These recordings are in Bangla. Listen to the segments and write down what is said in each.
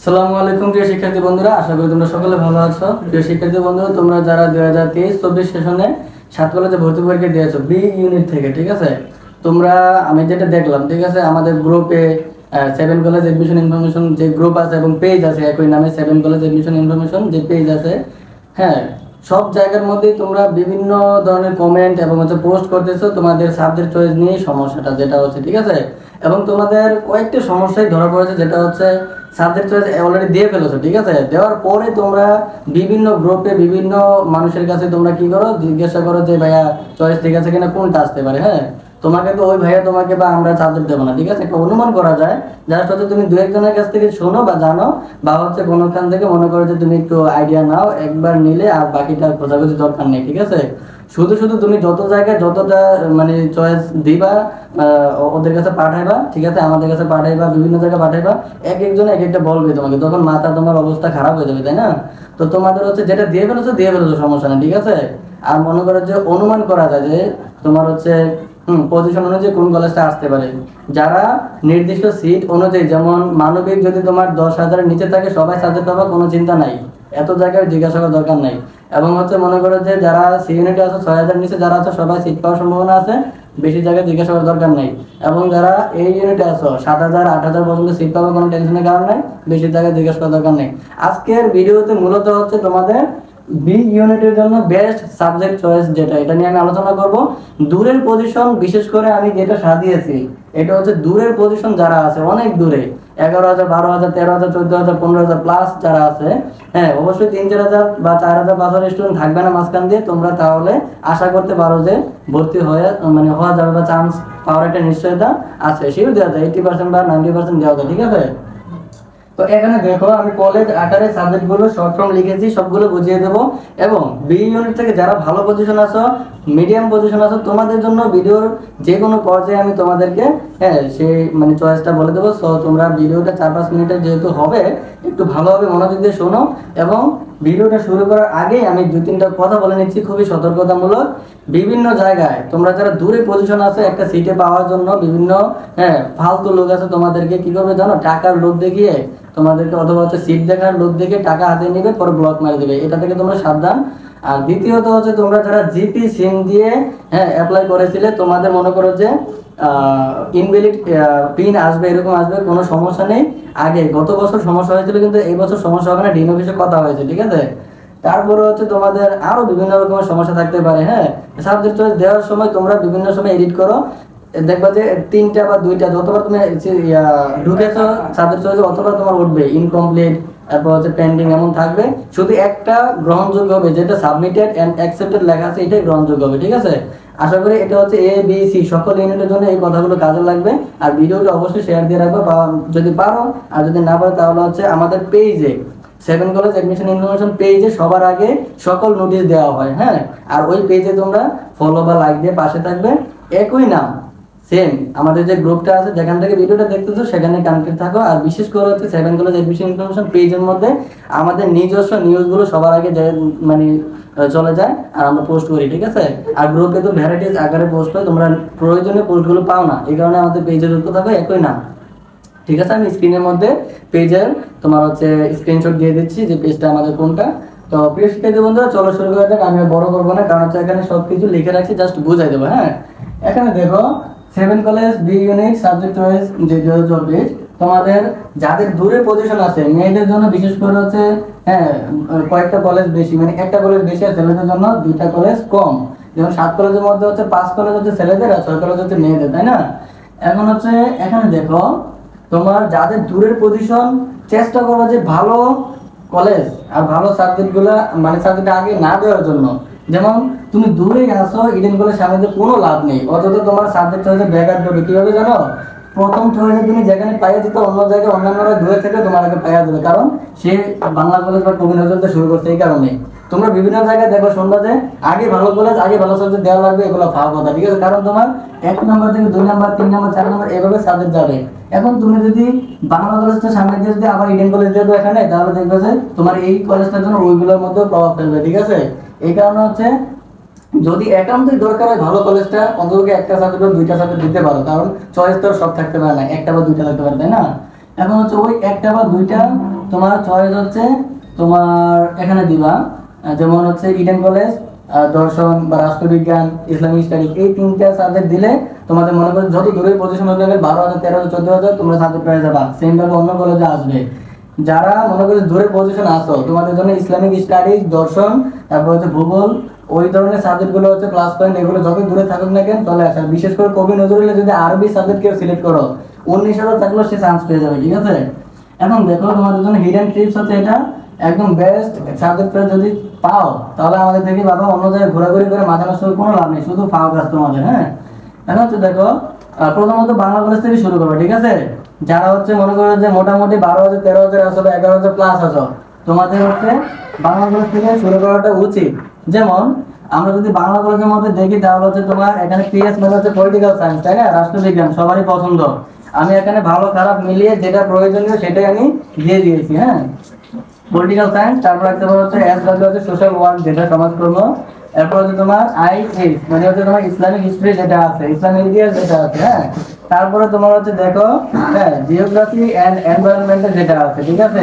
আসসালামু আলাইকুম প্রিয় শিক্ষার্থী বন্ধুরা, আশা করি তোমরা সকলে ভালো আছো। প্রিয় শিক্ষার্থী বন্ধুরা, তোমরা যারা 2023-24 সেশনে 7 কলেজে ভর্তি পরীক্ষা দিয়েছো বি ইউনিট থেকে, ঠিক আছে? তোমরা আমি যেটা দেখলাম, ঠিক আছে, আমাদের গ্রুপে 7 কলেজ এডমিশন ইনফরমেশন যে গ্রুপ আছে এবং পেজ আছে একই নামে 7 কলেজ এডমিশন ইনফরমেশন যে পেজ আছে, হ্যাঁ, সব জায়গার মধ্যেই তোমরা বিভিন্ন ধরনের কমেন্ট এবং পোস্ট করতেছো তোমাদের সাবজেক্ট চয়েস নিয়ে সমস্যাটা যেটা হচ্ছে, ঠিক আছে? এবং তোমাদের কয়েকটা সমস্যাই ধরা পড়েছে, যেটা হচ্ছে সাবজেক্ট চয়েস অলরেডি দিয়ে ফেলেছো, ঠিক আছে? দেওয়ার পরে তোমরা বিভিন্ন গ্রুপে বিভিন্ন মানুষের কাছে তোমরা কি করো, জিজ্ঞাসা করো যে ভাইয়া চয়েস ঠিক আছে কিনা, কোনটা আসতে পারে। হ্যাঁ, তোমাকে তো ওই ভাইয়া তোমাকে বা আমরা সাবজেক্ট দেবো না, ঠিক আছে? একটা অনুমান করা যায়, জাস্ট হচ্ছে তুমি দু একজনের কাছ থেকে শোনো বা জানো, বা হচ্ছে কোনোখান থেকে মনে করো যে তুমি একটু আইডিয়া নাও, একবার নিলে আর বাকিটা খোঁজাখুঁজি দরকার নেই, ঠিক আছে? শুধু শুধু তুমি যত জায়গায় যতটা মানে চয়েস দিবা ওদের কাছে পাঠাইবা, ঠিক আছে, আমাদের কাছে পাঠাইবা, বিভিন্ন জায়গায় পাঠাইবা, এক একজন এক একটা বলবে তোমাকে, তখন মাথা তোমার অবস্থা খারাপ হয়ে যাবে, তাই না? তো তোমাদের হচ্ছে যেটা দিয়ে ফেলেছো সমস্যা নেই, ঠিক আছে? আর মনে করো যে অনুমান করা যায় যে তোমার হচ্ছে পজিশন অনুযায়ী কোন কলেজটা আসতে পারে, যারা নির্দিষ্ট সিট অনুযায়ী, যেমন মানবিক যদি তোমার 10,000-এর নিচে থাকে সবাই সাবজেক্ট পাবা, কোনো চিন্তা নাই, এত জায়গায় জিজ্ঞাসা করার দরকার নাই। এবং হচ্ছে মনে করো যে যারা সি ইউনিটে আছে 6,000 নিচে যারা আছে সবাই সিট পাওয়ার সম্ভাবনা আছে, বেশি জায়গায় জিজ্ঞাসা করার দরকার নেই। এবং যারা এই ইউনিটে আছো 7,000 8,000 পর্যন্ত সিট পাবে, কোনো টেনশনের কারণ নাই, বেশি জায়গায় জিজ্ঞাসা করার দরকার নেই। আজকের ভিডিওতে মূলত হচ্ছে তোমাদের বি ইউনিটের জন্য বেস্ট সাবজেক্ট চয়েস যেটা, এটা নিয়ে আমি আলোচনা করব। দূরের পজিশন, বিশেষ করে আমি যেটা সাজিয়েছি এটা হচ্ছে দূরের পজিশন যারা আছে অনেক দূরে, 11,000 12,000 13,000 14,000 15,000 প্লাস যারা আছে, হ্যাঁ, অবশ্যই 3-4,000 বা 4,000 5,000 স্টুডেন্ট থাকবে না মাঝখান দিয়ে, তোমরা তাহলে আশা করতে পারো যে ভর্তি হয়ে মানে হওয়া যাবে বা চান্স পাওয়ার একটা নিশ্চয়তা আছে, সেও দেওয়া যায়, 80% বা 90% দেওয়া যায়, ঠিক আছে? তো এখানে দেখো আমি কলেজ আকারে সাবজেক্টগুলো শর্ট ফর্ম লিখেছি, সবগুলো বুঝিয়ে দেবো। এবং বি ইউনিট থেকে যারা ভালো পজিশন আছো, মিডিয়াম পজিশন আছো, তোমাদের জন্য ভিডিওর যে কোনো পর্যায়ে আমি তোমাদেরকে হ্যাঁ সেই মানে চয়েসটা বলে দেবো। সো তোমরা ভিডিওটা 4-5 মিনিটের যেহেতু হবে, একটু ভালোভাবে মনোযোগ দিয়ে শোনো। এবং ভিডিওটা শুরু করার আগে আমি 2-3টা কথা বলে নিচ্ছি খুবই সতর্কতামূলক। বিভিন্ন জায়গায় তোমরা যারা দূরে পজিশন আছে একটা সিটে পাওয়ার জন্য বিভিন্ন ফালতু লোক আছে, তোমাদেরকে কি করবে জানো, টাকার লোভ দেখিয়ে তোমাদেরকে, অথবা হচ্ছে সিট দেখার লোভ দেখে টাকা হাতে নেবে, পরে ব্লক মারি দেবে, এটা থেকে তোমরা সাবধান। আর দ্বিতীয়ত হচ্ছে তোমরা যারা জিপি সিম দিয়ে অ্যাপ্লাই করেছিলে, তোমাদের মনে করো যে ইনভ্যালিড পিন আসবে, এরকম আসবে, কোনো সমস্যা নেই। আগে গত বছর সমস্যা হয়েছিল, কিন্তু এই বছর সমস্যা হবে না, ডিন অফিসে কথা হয়েছে, ঠিক আছে? তারপরে হচ্ছে তোমাদের আরো বিভিন্ন রকমের সমস্যা থাকতে পারে। হ্যাঁ, সাবজেক্ট চয়েস দেওয়ার সময় তোমরা বিভিন্ন সময় এডিট করো, দেখবা যে 3টা বা 2টা যতবার তুমি ঢুকেছো সাবজেক্ট চয়েস অতবার তোমার উঠবে ইনকমপ্লিট, তারপর হচ্ছে পেন্ডিং এমন থাকবে। শুধু একটা গ্রহণযোগ্য হবে, যেটা সাবমিটেড এন্ড অ্যাকসেপ্টেড লেখা আছে, এটাই গ্রহণযোগ্য হবে, ঠিক আছে? আশা করি এটা হচ্ছে এ বি সি সকল ইউনিটের জন্য এই কথাগুলো কাজে লাগবে। আর ভিডিওটা অবশ্যই শেয়ার দিয়ে রাখবে, যদি পারো, আর যদি না পারো তাহলে হচ্ছে আমাদের পেজে 7 কলেজ এডমিশন ইনফরমেশন পেজে সবার আগে সকল নোটিশ দেওয়া হয়। হ্যাঁ, আর ওই পেজে তোমরা ফলো বা লাইক দিয়ে পাশে থাকবে। একই নাম সেম আমাদের যে গ্রুপটা আছে, যেখান থেকে ভিডিওটা দেখতেছো সেখানে কানেক্টেড থাকো। আর বিশেষ করে হচ্ছে 7 কলেজ এডমিশন ইনফরমেশন পেজের মধ্যে আমাদের নিজস্ব নিউজগুলো সবার আগে মানে চলে যায় আর আমরা পোস্ট করি, ঠিক আছে? আর গ্রুপে তো ভ্যারাইটিস আকারে পোস্ট হয়, তোমরা প্রয়োজনীয় পোস্টগুলো পাও না, এই কারণে আমাদের পেজে যুক্ত থাকো, একই নাম, ঠিক আছে? আমি স্ক্রিনের মধ্যে পেজের তোমার হচ্ছে স্ক্রিনশট দিয়ে দিচ্ছি যে পেজটা আমাদের কোনটা। তো প্রিয় শিক্ষার্থী বন্ধুরা, চলো শুরু করা যাক। আমি বড় করবো না, কারণ হচ্ছে এখানে সবকিছু লিখে রাখছি, জাস্ট বুঝাই দেবো। হ্যাঁ, এখানে দেখো 7 college B unit subject choice যে 2024, তোমাদের যাদের দূরে পজিশন আছে মেয়েদের জন্য বিশেষ করে হচ্ছে কয়েকটা কলেজ বেশি, মানে একটা কলেজ বেশি, আর ছেলেদের জন্য 2টা কলেজ কম। যেমন 7 কলেজের মধ্যে হচ্ছে 5 কলেজ হচ্ছে ছেলেদের আর 6 কলেজ হচ্ছে মেয়েদের, তাই না? এখন হচ্ছে এখানে দেখো তোমার যাদের দূরের পজিশন, চেষ্টা করো যে ভালো কলেজ আর ভালো সাবজেক্টগুলো মানে সাবজেক্ট আগে না দেওয়ার জন্য। যেমন তুমি দূরে আসো, ইডেন কলেজ সামনে দিয়ে কোনো লাভ নেই, অথচ তোমার সাবজেক্ট চয়েসে ব্যাঘাত ঘটবে। কিভাবে জানো? প্রথম চয়েসে তুমি যেখানে পাইয়া যেত, অন্য জায়গায় অন্যান্যরা দূরে থেকে তোমার আগে পাইয়া যাবে, কারণ সে বাংলা কলেজ বা কবি নজরুলতে শুরু করছে। এই কারণে তোমরা বিভিন্ন জায়গায় দেখো, শুনবা যে আগে ভালো কলেজ, আগে ভালো সাবজেক্ট দেওয়া লাগবে, এগুলো ভালো কথা, ঠিক আছে? কারণ তোমার 1 নম্বর থেকে 2 নম্বর 3 নম্বর 4 নম্বর এভাবে সাবজেক্ট যাবে। এখন তুমি যদি বাংলা কলেজটা সামনে দিয়ে যদি আবার ইডেন কলেজ দিয়ে এখানে, তাহলে দেখবে যে তোমার এই কলেজটার জন্য ওইগুলোর মধ্যে প্রভাব ফেলবে, ঠিক আছে? এই কারণে হচ্ছে যদি একান্তই দরকার হয় ভালো কলেজটা, অন্তত একটা সাবজেক্ট 2টা সাবজেক্ট দিতে পারো, কারণ চয়েস তো সব থাকতে পারে না, একটা বা 2টা থাকতে পারে, তাই না? এখন হচ্ছে ওই একটা বা দুইটা তোমার চয়েস হচ্ছে তোমার এখানে দিবা, যেমন হচ্ছে ইডেন কলেজ, দর্শন বা রাষ্ট্রবিজ্ঞান, ইসলামিক স্টাডিজ, এই তিনটা সাবজেক্ট দিলে তোমাদের মনে করো যত দূরে পজিশন হতে গেলে 12,000 13,000 14,000 তোমরা সাবজেক্ট পেয়ে যাবা, সেম ভাবে অন্য কলেজে আসবে। যারা মনে করো দূরে পজিশন আসো তোমাদের জন্য ইসলামিক স্টাডিজ, দর্শন, তারপর হচ্ছে ভূগোল, ওই ধরনের সাবজেক্ট গুলো হচ্ছে প্লাস পয়েন্ট, এগুলো যত দূরে থাকুক না কেন চলে আসে। বিশেষ করে কবি নজরুলের যদি আরবি সাবজেক্ট কেউ সিলেক্ট করো 19,000 থাকলেও সে চান্স পেয়ে যাবে, ঠিক আছে। এখন দেখো তোমাদের জন্য হিডেন ট্রিপস হচ্ছে এটা একদম বেস্ট সাবজেক্ট যদি পাও তাহলে আমাদের থেকে বাবা অন্য জায়গায় ঘোরাঘুরি করে মাথা নষ্ট করে কোনো লাভ নেই, শুধু ফাও কাজ তোমাদের। হ্যাঁ, এখন হচ্ছে দেখো প্রথমত বাংলা কলেজ থেকে শুরু করবে, ঠিক আছে। যারা হচ্ছে মনে করো যে মোটামুটি 12,000 13,000 আসলে 11,000 প্লাস আসো, তোমাদের হচ্ছে বাংলা কলেজ থেকে শুরু করাটা উচিত। যেমন আমরা যদি বাংলা কলেজের মধ্যে দেখি তাহলে হচ্ছে তোমার এখানে পিএস মানে হচ্ছে পলিটিক্যাল সায়েন্স, তাই না, রাষ্ট্রবিজ্ঞান সবারই পছন্দ। আমি এখানে ভালো খারাপ মিলিয়ে যেটা প্রয়োজনীয় সেটাই আমি দিয়ে দিয়েছি। হ্যাঁ, পলিটিক্যাল সায়েন্স, তারপর একটা হচ্ছে এসডব্লিউ হচ্ছে সোশ্যাল ওয়ার্ক যেটা সমাজকর্ম, এরপর হচ্ছে তোমার আইএস মানে হচ্ছে তোমার ইসলামিক হিস্ট্রি যেটা আছে, ইসলামিক ইতিহাস যেটা আছে। হ্যাঁ, তারপরে তোমার হচ্ছে দেখো হ্যাঁ জিওগ্রাফি এন্ড এনভায়রনমেন্ট যেটা আছে, ঠিক আছে,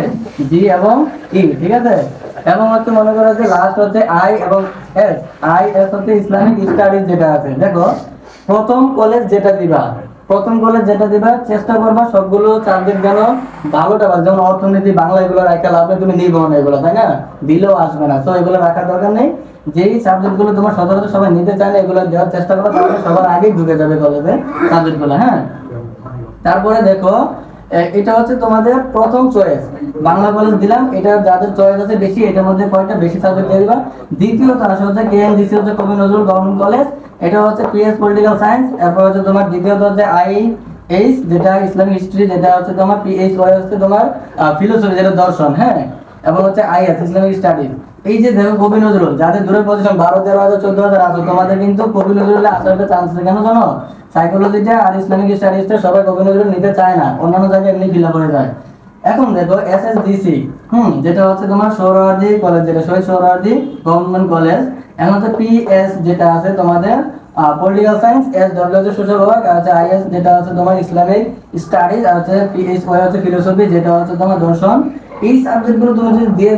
জি এবং ই, ঠিক আছে। এবং হচ্ছে মনে করো যে লাস্ট হচ্ছে আই এবং এস, আই এস হচ্ছে ইসলামিক স্টাডিজ যেটা আছে। দেখো প্রথম কলেজ যেটা দিবা, প্রথম কলেজ যেটা দিবা চেষ্টা করবা সবগুলো সাবজেক্ট যেন ভালোটা পাবে, যেমন অর্থনীতি, বাংলা, এগুলো রাখা লাভ নেই, তুমি নিবো না এগুলো, তাই না, দিলেও আসবে না, তো এগুলো রাখার দরকার নেই। যেই সাবজেক্ট গুলো তোমার সচরাচর সবাই নিতে চায় না এগুলো দেওয়ার চেষ্টা করো, তাহলে সবার আগেই ঢুকে যাবে কলেজে সাবজেক্ট গুলো। হ্যাঁ, তারপরে দেখো এটা হচ্ছে তোমাদের প্রথম চয়েস, বাংলা কলেজ দিলাম, এটা যাদের চয়েস আছে বেশি এটার মধ্যে কয়টা বেশি সাবজেক্ট দিয়ে দিবা। দ্বিতীয়ত আসে হচ্ছে কেএমজিসি হচ্ছে কবি নজরুল গভর্নমেন্ট কলেজ, এটা হচ্ছে পিএস পলিটিক্যাল সায়েন্স। এরপর হচ্ছে তোমার দ্বিতীয়ত হচ্ছে আইএইচ যেটা ইসলামিক হিস্ট্রি, যেটা হচ্ছে তোমার পিএইচওয়াই হচ্ছে তোমার ফিলোসফি যেটা দর্শন। হ্যাঁ, এবং হচ্ছে আইএস ইসলামিক স্টাডিজ। এই যে দেখো কবি নজরুল যাদের দূরের পজিশন 12,000 13,000 14,000 আছে, তোমাদের কিন্তু কবি নজরুলে আসার একটা চান্স আছে, কেন জানো, সাইকোলজিটা আর ইসলামিক স্টাডিজটা সবাই কবি নজরুল নিতে চায় না, অন্যান্য জায়গায় এমনি ফিল আপ হয়ে যায়। এখন দেখো এসএসডিসি যেটা হচ্ছে তোমার সোহরাওয়ার্দী কলেজ, যেটা শহীদ সোহরাওয়ার্দী গভর্নমেন্ট কলেজ। এখন হচ্ছে পিএস যেটা আছে তোমাদের পলিটিক্যাল সায়েন্স, এসডব্লিউ হচ্ছে সোশ্যাল ওয়ার্ক, আর হচ্ছে আইএস যেটা হচ্ছে তোমার ইসলামিক স্টাডিজ, আর হচ্ছে পিএইচওয়াই হচ্ছে ফিলোসফি যেটা হচ্ছে তোমার দর্শন। এই সাবজেক্টগুলো তুমি যদি দিয়ে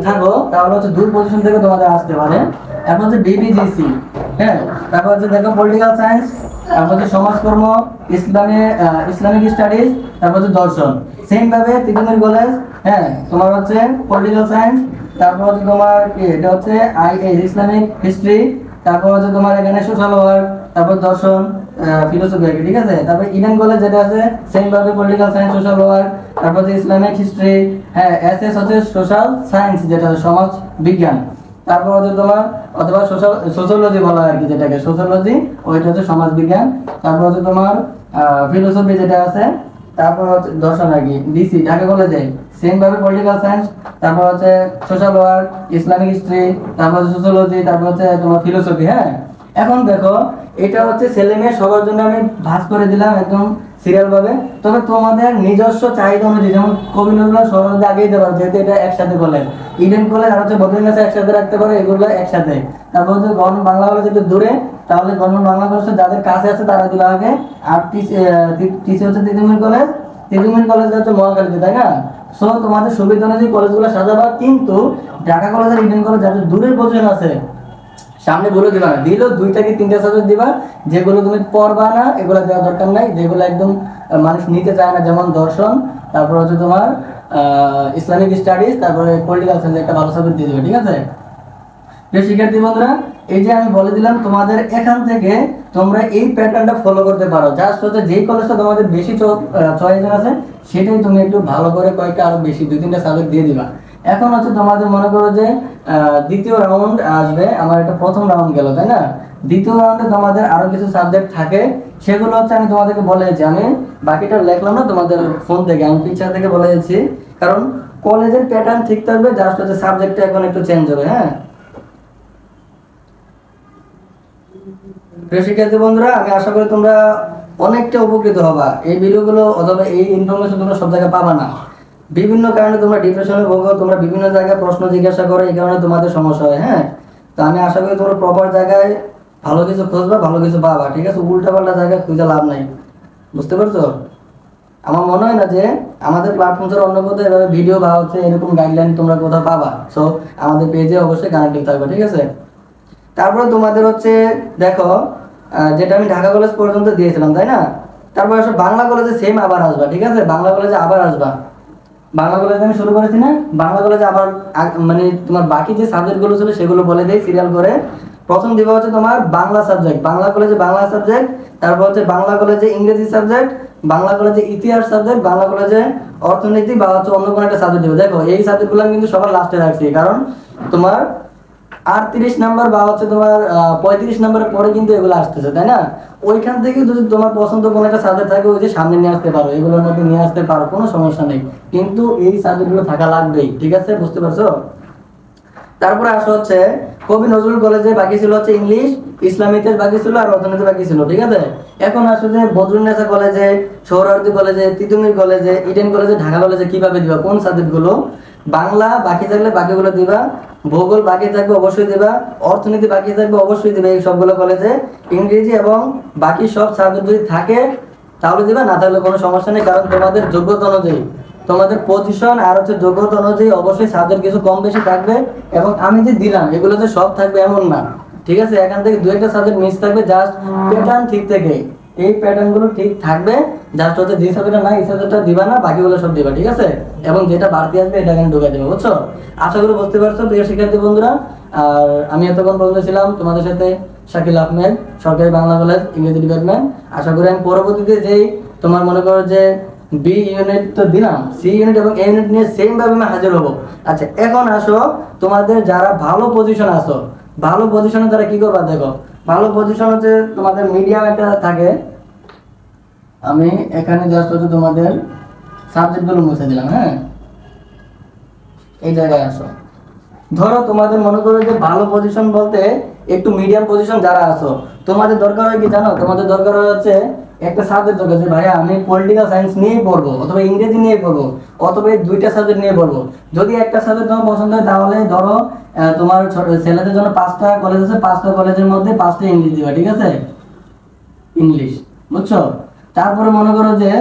থাকো তাহলে হচ্ছে দূর পজিশন থেকে তোমাদের আসতে পারে। এখন হচ্ছে বিবিজিসি, হ্যাঁ, তারপর হচ্ছে দেখো পলিটিক্যাল সায়েন্স, তারপর হচ্ছে সমাজকর্ম, ইসলামিক স্টাডিজ, তারপর হচ্ছে দর্শন। সেম ভাবে তিতুমির কলেজ, হ্যাঁ, তোমার হচ্ছে পলিটিক্যাল সায়েন্স, তারপর হচ্ছে তোমার কি এটা হচ্ছে আইএস ইসলামিক হিস্ট্রি, তারপর হচ্ছে তোমার এখানে সোশ্যাল ওয়ার্ক, তারপর দর্শন, ফিলোসফি, ঠিক আছে। তারপর ইডেন কলেজ যেটা আছে সেম ভাবে পলিটিক্যাল সায়েন্স, সোশ্যাল ওয়ার্ক, তারপর হচ্ছে ইসলামিক হিস্ট্রি, হ্যাঁ, এসএস হচ্ছে সোশ্যাল সায়েন্স যেটা সমাজ বিজ্ঞান, তারপর হচ্ছে তোমার অথবা সোশ্যোলজি বলা হয় আর কি, যেটাকে সোশ্যোলজি, ওইটা হচ্ছে সমাজ বিজ্ঞান। তারপর হচ্ছে তোমার ফিলোসফি যেটা আছে, তারপর হচ্ছে দর্শন আর কি, ডিসি ঢাকা কলেজে সেম ভাবে পলিটিক্যাল সায়েন্স, তারপর হচ্ছে সোশ্যাল ওয়ার্ক, ইসলামিক হিস্ট্রি, তারপর হচ্ছে সোশ্যোলজি, তারপর হচ্ছে তোমার ফিলোসফি। হ্যাঁ, এখন দেখো এটা হচ্ছে ছেলে মেয়ে সবার জন্য আমি ভাগ করে দিলাম একদম সিরিয়াল ভাবে, তবে তোমাদের নিজস্ব চাহিদা অনুযায়ী, যেমন কবি নজরুল সরকার আগেই দিতে পারো যেহেতু এটা একসাথে কলেজ, ইডেন কলেজ আর হচ্ছে বদ্রীনাথ একসাথে রাখতে পারো, এগুলো একসাথে। তারপর হচ্ছে গভর্নমেন্ট বাংলা কলেজ একটু দূরে, তাহলে গভর্নমেন্ট বাংলা কলেজ যাদের কাছে আছে তারা দিবে আগে। আর টিসি হচ্ছে তিতুমির কলেজ, তিতুমির কলেজ হচ্ছে মহাখালীতে, তাই না। সো তোমাদের সুবিধা অনুযায়ী কলেজগুলো সাজাবা, কিন্তু ঢাকা কলেজ আর ইডেন কলেজ যাদের দূরের পজিশন আছে সামনে বলে দিবা না, দিলেও 2টা কি 3টা সাবজেক্ট দিবা, যেগুলো তুমি পড়বা না এগুলো দেওয়ার দরকার নাই, যেগুলো একদম মানুষ নিতে চায় না, যেমন দর্শন, তারপর হচ্ছে তোমার ইসলামিক স্টাডিজ, তারপরে পলিটিক্যাল সায়েন্স একটা ভালো সাবজেক্ট দিয়ে দেবে, ঠিক আছে। প্রিয় শিক্ষার্থী বন্ধুরা, এই যে আমি বলে দিলাম তোমাদের এখান থেকে তোমরা এই প্যাটার্নটা ফলো করতে পারো, জাস্ট হচ্ছে যেই কলেজটা তোমাদের বেশি চয়েস আছে সেটাই তুমি একটু ভালো করে কয়েকটা আরো বেশি 2-3টা সাবজেক্ট দিয়ে দিবা। এখন হচ্ছে তোমাদের মনে করো যে দ্বিতীয় রাউন্ড আসবে, আমার এটা প্রথম রাউন্ড গেল, তাই না। দ্বিতীয় রাউন্ডে তোমাদের আরো কিছু সাবজেক্ট থাকে, সেগুলো হচ্ছে আমি তোমাদেরকে বলে দিচ্ছি, আমি বাকিটা লিখলাম না তোমাদের ফোন থেকে, আমি পিকচার থেকে বলে দিচ্ছি, কারণ কলেজের প্যাটার্ন ঠিক থাকবে, জাস্ট হচ্ছে সাবজেক্টটা এখন একটু চেঞ্জ হবে। হ্যাঁ, প্রিয় শিক্ষার্থী বন্ধুরা, আমি আশা করি তোমরা অনেকটা উপকৃত হবা। এই ভিডিওগুলো অথবা এই ইনফরমেশন তোমরা সব জায়গায় পাবা না, বিভিন্ন কারণে তোমরা ডিপ্রেশনে ভোগো, তোমরা বিভিন্ন জায়গায় প্রশ্ন জিজ্ঞাসা করো, এই কারণে তোমাদের সমস্যা হয়। হ্যাঁ, তো আমি আশা করি তোমরা প্রপার জায়গায় ভালো কিছু খুঁজবা, ভালো কিছু পাবা, ঠিক আছে। উল্টা পাল্টা জায়গায় খুঁজে লাভ নাই, বুঝতে পারছো। আমার মনে হয় না যে আমাদের প্ল্যাটফর্ম ছাড়া অন্য কোথাও এভাবে ভিডিও বা হচ্ছে এরকম গাইডলাইন তোমরা কোথাও পাবা। সো আমাদের পেজে অবশ্যই কানেক্টেড থাকবে, ঠিক আছে। তারপরে তোমাদের হচ্ছে দেখো যেটা আমি ঢাকা কলেজ পর্যন্ত দিয়েছিলাম, তাই না? তারপর আসো বাংলা কলেজে সেম আবার আসবা, ঠিক আছে? বাংলা কলেজে আবার আসবা। বাংলা কলেজে আমি শুরু করেছি না, বাংলা কলেজে আবার মানে তোমার বাকি যে সাবজেক্টগুলো ছিল সেগুলো বলে দেই সিরিয়াল করে। প্রথম দিবা হচ্ছে তোমার বাংলা সাবজেক্ট, বাংলা কলেজে বাংলা সাবজেক্ট, তারপর হচ্ছে বাংলা কলেজে ইংরেজি সাবজেক্ট, বাংলা কলেজে ইতিহাস সাবজেক্ট, বাংলা কলেজে অর্থনীতি বা হচ্ছে অন্য কোনো একটা সাবজেক্ট দিবে। দেখো এই সাবজেক্টগুলো আমি কিন্তু সবার লাস্টে রাখছি, কারণ তোমার 38 নাম্বার বা হচ্ছে তোমার 35 নাম্বারের পরে কিন্তু এগুলো আসতেছে, তাই না? ওইখান থেকে যদি তোমার পছন্দ কোনো একটা সাবজেক্ট থাকে ওই যে সামনে নিয়ে আসতে পারো, এগুলোর মধ্যে নিয়ে আসতে পারো, কোনো সমস্যা নেই। কিন্তু এই সাবজেক্টগুলো থাকা লাগবেই, ঠিক আছে? বুঝতে পারছো? তারপরে আসা হচ্ছে কবি নজরুল কলেজে বাকি ছিল হচ্ছে ইংলিশ, ইসলামিতে বাকি ছিল আর অর্থনীতি বাকি ছিল, ঠিক আছে। এখন আসো যে বদরুন্নেসা কলেজে, সোহরাওয়ার্দী কলেজে, তিতুমির কলেজে, ইডেন কলেজে, ঢাকা কলেজে কিভাবে দিবা, কোন সাবজেক্টগুলো? বাংলা বাকি থাকলে বাকিগুলো দিবা, ভূগোল বাকি থাকবে অবশ্যই দিবা, অর্থনীতি বাকি থাকবে অবশ্যই দিবে এই সবগুলো কলেজে, ইংরেজি এবং বাকি সব সাবজেক্ট যদি থাকে তাহলে দিবা, না থাকলে কোনো সমস্যা নেই। কারণ তোমাদের যোগ্যতা অনুযায়ী, তোমাদের পজিশন আর হচ্ছে যোগ্যতা অনুযায়ী অবশ্যই সাবজেক্ট কিছু কম বেশি থাকবে। এবং আমি যে দিলাম এগুলো যে সব থাকবে এমন না, ঠিক আছে? এখান থেকে দু একটা সাবজেক্ট মিস থাকবে, জাস্ট প্যাটার্ন ঠিক থেকে এই প্যাটার্নগুলো ঠিক থাকবে। জাস্ট হচ্ছে যে সাবজেক্টটা না এই সাবজেক্টটা দিবা না, বাকিগুলো সব দিবা, ঠিক আছে? এবং যেটা বাড়তি আসবে এটা এখানে ঢুকে দেবে, বুঝছো? আশা করি বুঝতে পারছো প্রিয় শিক্ষার্থী বন্ধুরা। আর আমি এতক্ষণ বলতেছিলাম তোমাদের সাথে শাকিল আহমেদ, সরকারি বাংলা কলেজ, ইংরেজি ডিপার্টমেন্ট। আশা করি আমি পরবর্তীতে যেই তোমার মনে করো যে বি ইউনিট তো দিলাম, সি ইউনিট এবং এ ইউনিট নিয়ে সেম ভাবে আমি হাজির হবো। আচ্ছা এখন আসো তোমাদের যারা ভালো পজিশন আসো, ভালো পজিশনে তারা কি করবা দেখো। ভালো পজিশন হচ্ছে তোমাদের মিডিয়াম একটা থাকে, আমি এখানে জাস্ট হচ্ছে তোমাদের সাবজেক্টগুলো মুছে দিলাম, হ্যাঁ? এই জায়গায় আসো। ধরো তোমাদের মনে করো যে ভালো পজিশন বলতে একটু মিডিয়াম পজিশন যারা আছো, তোমাদের দরকার হয় কি জানো? তোমাদের দরকার হচ্ছে একটা সাবজেক্ট দরকার যে ভাইয়া আমি পলিটিক্যাল সায়েন্স নিয়েই পড়বো অথবা ইংরেজি নিয়ে পড়বো অথবা এই দুইটা সাবজেক্ট নিয়ে পড়বো। যদি একটা সাবজেক্ট তোমার পছন্দ হয় তাহলে ধরো তোমার ছেলেদের জন্য 5টা কলেজ আছে, 5টা কলেজের মধ্যে 5টা ইংলিশ দিবা, ঠিক আছে? ইংলিশ, বুঝছো? তারপরে মনে করো যে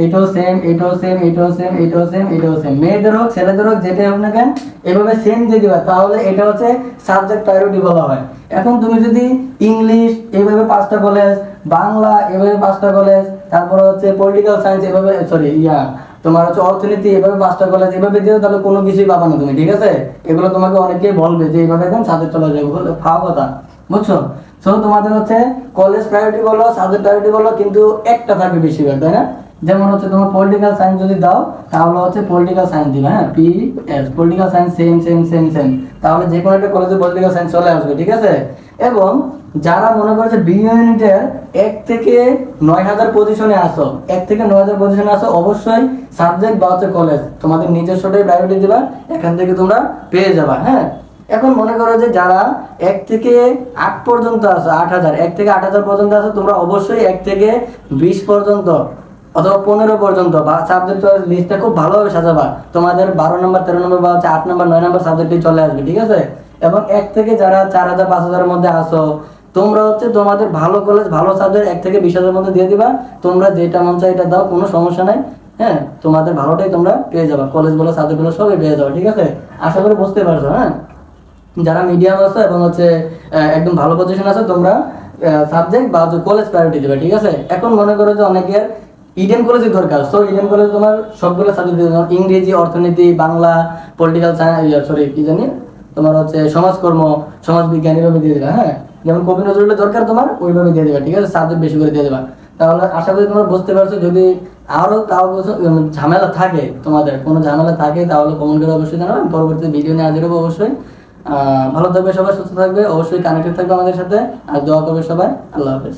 এটাও সেম, এটাও সেম, এটাও সেম, এটাও সেম, এটাও সেম, মেয়েদের হোক ছেলেদের হোক যেটাই হোক না কেন এভাবে সেম দিয়ে দিবা, তাহলে এটা হচ্ছে সাবজেক্ট প্রায়োরিটি বলা হয়। এখন তুমি যদি ইংলিশ এভাবে 5টা কলেজ, বাংলা এভাবে 5টা কলেজ, তারপর হচ্ছে পলিটিক্যাল সায়েন্স এভাবে তোমার হচ্ছে অর্থনীতি এভাবে 5টা কলেজ এভাবে দিও, তাহলে কোনো কিছুই পাবা না তুমি, ঠিক আছে? এগুলো তোমাকে অনেকেই বলবে যে এইভাবে দেন সাবজেক্ট চলে যাবে, বলে ফাও কথা, বুঝছো? সো তোমাদের হচ্ছে কলেজ প্রায়োরিটি বলো, সাবজেক্ট প্রায়োরিটি বলো, কিন্তু একটা থাকবে বেশিরভাগ, তাই না? যেমন হচ্ছে তোমার পলিটিক্যাল সায়েন্স যদি দাও তাহলে হচ্ছে পলিটিক্যাল সায়েন্স দিবে, হ্যাঁ? PS political science same same same same, তাহলে যে কোনো একটা কলেজে পলিটিক্যাল সায়েন্স চলে আসবে, ঠিক আছে? এবং যারা মনে করছে বি ইউনিটের 1 থেকে 9000 পজিশনে আসো, 1 থেকে 9000 পজিশনে আসো, অবশ্যই সাবজেক্ট বা হচ্ছে কলেজ তোমাদের নিজস্বটাই প্রায়োরিটি দিবা, এখান থেকে তোমরা পেয়ে যাবা, হ্যাঁ? এখন মনে করো যে যারা 1 থেকে 8 পর্যন্ত আসো, 8000, 1 থেকে 8000 পর্যন্ত আসো, তোমরা অবশ্যই 1 থেকে 20 পর্যন্ত অথবা 15 পর্যন্ত বা সাবজেক্ট লিস্টটা খুব ভালোভাবে সাজাবা। তোমাদের 12 নম্বর 13 নম্বর বা হচ্ছে 8 নম্বর 9 নম্বর সাবজেক্টই চলে আসবে, ঠিক আছে? এবং 1 থেকে যারা 4000 5000 এর মধ্যে আসো, তোমরা হচ্ছে তোমাদের ভালো কলেজ ভালো সাবজেক্ট 1 থেকে 20,000 এর মধ্যে দিয়ে দিবা, তোমরা যেটা মন চায় এটা দাও, কোনো সমস্যা নাই, হ্যাঁ? তোমাদের ভালোটাই তোমরা পেয়ে যাবা, কলেজ বলো সাবজেক্ট বলো সবই পেয়ে যাবে, ঠিক আছে? আশা করি বুঝতে পারছো, হ্যাঁ? যারা মিডিয়াম আছে এবং হচ্ছে একদম ভালো পজিশন আছে, তোমরা সাবজেক্ট বা কলেজ প্রায়োরিটি দিবে, ঠিক আছে? এখন মনে করো যে অনেকের ইডেন কলেজের দরকার, সো ইডেন কলেজ তোমার সবগুলো সাবজেক্ট দিবে, ইংরেজি, অর্থনীতি, বাংলা, পলিটিক্যাল সায়েন্স, কি জানি তোমার হচ্ছে সমাজকর্ম, সমাজবিজ্ঞান এভাবে দিয়ে দেবে, হ্যাঁ? যেমন কবি নজরুলের দরকার তোমার ওইভাবে দিয়ে দেবে, ঠিক আছে? সাবজেক্ট বেশি করে দিয়ে দেবা। তাহলে আশা করি তোমরা বুঝতে পারছো। যদি আরও তাও ঝামেলা থাকে, তোমাদের কোনো ঝামেলা থাকে তাহলে কমেন্ট করে অবশ্যই জানাবে, পরবর্তী ভিডিও নিয়ে হাজির হবো অবশ্যই। ভালো থাকবে সবাই, সুস্থ থাকবে, অবশ্যই কানেক্টেড থাকবে আমাদের সাথে, আর দোয়া করবে সবাই। আল্লাহ হাফেজ।